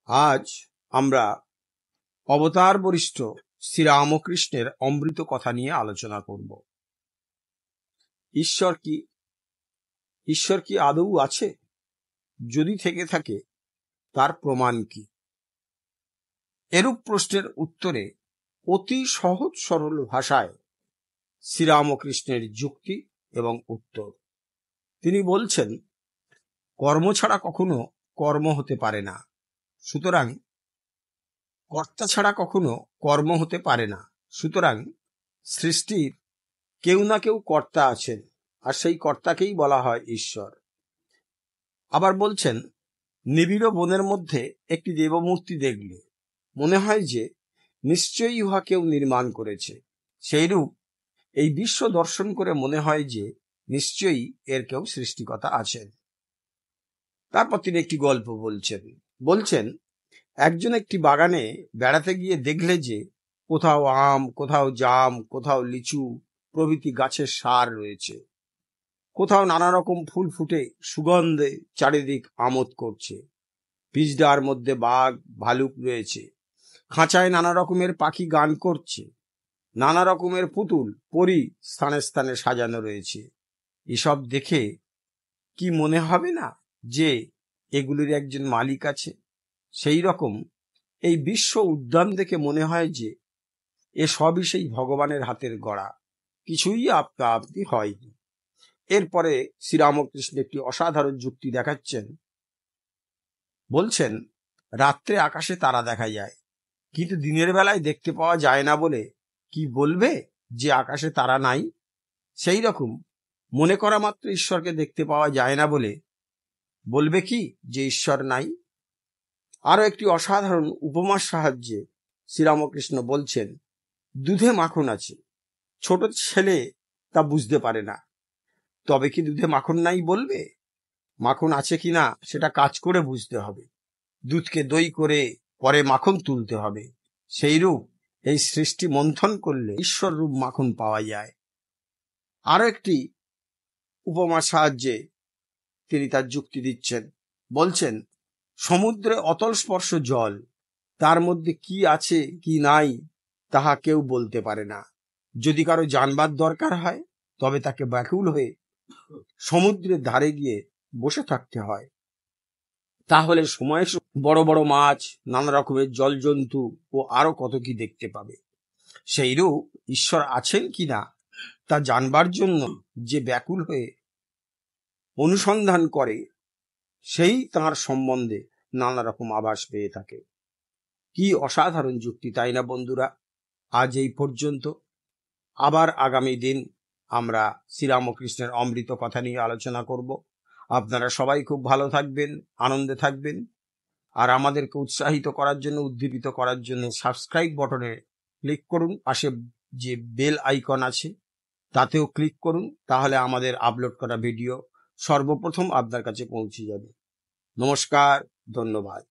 আজ আমরা অবতার বরিষ্ঠ শ্রীরামকৃষ্ণের অমৃত কথা নিয়ে আলোচনা করব। ঈশ্বর কি আদৌ আছে? যদি থেকে থাকে তার প্রমাণ কি? এরূপ প্রশ্নের উত্তরে অতি সহজ সরল ভাষায় শ্রীরামকৃষ্ণের যুক্তি এবং উত্তর। তিনি বলছেন, কর্ম ছাড়া কখনো কর্ম হতে পারে না, সুতরাং কর্তা ছাড়া কখনো কর্ম হতে পারে না। সুতরাং সৃষ্টির কেউ না কেউ কর্তা আছেন, আর সেই কর্তাকেই বলা হয় ঈশ্বর। আবার বলছেন, নিবিড় বনের মধ্যে একটি দেবমূর্তি দেখলে মনে হয় যে নিশ্চয়ই উহা কেউ নির্মাণ করেছে। সেইরূপ এই বিশ্ব দর্শন করে মনে হয় যে নিশ্চয়ই এর কেউ সৃষ্টিকর্তা আছেন। তারপর তিনি একটি গল্প বলছেন একজন একটি বাগানে বেড়াতে গিয়ে দেখলে যে কোথাও আম, কোথাও জাম, কোথাও লিচু প্রভৃতি গাছের সার রয়েছে। কোথাও নানা রকম ফুল ফুটে সুগন্ধে চারিদিক আমোদ করছে। পিচডার মধ্যে বাঘ ভালুক রয়েছে। খাঁচায় নানা রকমের পাখি গান করছে। নানা রকমের পুতুল পরী স্থানে স্থানে সাজানো রয়েছে। এসব দেখে কি মনে হবে না যে এগুলির একজন মালিক আছে? সেই রকম এই বিশ্ব উদ্যান দেখে মনে হয় যে এসবই সেই ভগবানের হাতের গড়া, কিছুই আপনা আপনি হয়নি। এরপরে শ্রীরামকৃষ্ণ একটি অসাধারণ যুক্তি দেখাচ্ছেন। বলছেন, রাত্রে আকাশে তারা দেখা যায়, কিন্তু দিনের বেলায় দেখতে পাওয়া যায় না বলে কি বলবে যে আকাশে তারা নাই? সেই রকম মনে করা মাত্র ঈশ্বরকে দেখতে পাওয়া যায় না বলে বলবে কি যে ঈশ্বর নাই? আরো একটি অসাধারণ উপমার সাহায্যে শ্রীরামকৃষ্ণ বলছেন, দুধে মাখন আছে, ছোট ছেলে তা বুঝতে পারে না, তবে কি দুধে মাখন নাই বলবে? মাখন আছে কিনা সেটা কাজ করে বুঝতে হবে। দুধকে দই করে পরে মাখন তুলতে হবে। সেইরূপ এই সৃষ্টি মন্থন করলে ঈশ্বর রূপ মাখন পাওয়া যায়। আরো একটি উপমার সাহায্যে তিনি তার যুক্তি দিচ্ছেন। বলছেন, সমুদ্রে অতল স্পর্শ জল, তার মধ্যে কি আছে কি নাই তাহা কেউ বলতে পারে না। যদি কারো জানবার দরকার হয় তবে তাকে ব্যাকুল হয়ে সমুদ্রের ধারে গিয়ে বসে থাকতে হয়। তাহলে সময়ে বড় বড় মাছ, নানা রকমের জলজন্তু ও আরো কত কি দেখতে পাবে। সেইরূপ ঈশ্বর আছেন কিনা তা জানবার জন্য যে ব্যাকুল হয়ে অনুসন্ধান করে, সেই তাঁর সম্বন্ধে নানা রকম আভাস পেয়ে থাকে। কি অসাধারণ যুক্তি, তাই না বন্ধুরা? আজ এই পর্যন্ত। আবার আগামী দিন আমরা শ্রীরামকৃষ্ণের অমৃত কথা নিয়ে আলোচনা করব। আপনারা সবাই খুব ভালো থাকবেন, আনন্দে থাকবেন। আর আমাদেরকে উৎসাহিত করার জন্য, উদ্দীপিত করার জন্য সাবস্ক্রাইব বটনে ক্লিক করুন। পাশে যে বেল আইকন আছে তাতেও ক্লিক করুন, তাহলে আমাদের আপলোড করা ভিডিও সর্বপ্রথম আপনার কাছে পৌঁছে যাবে। নমস্কার, ধন্যবাদ।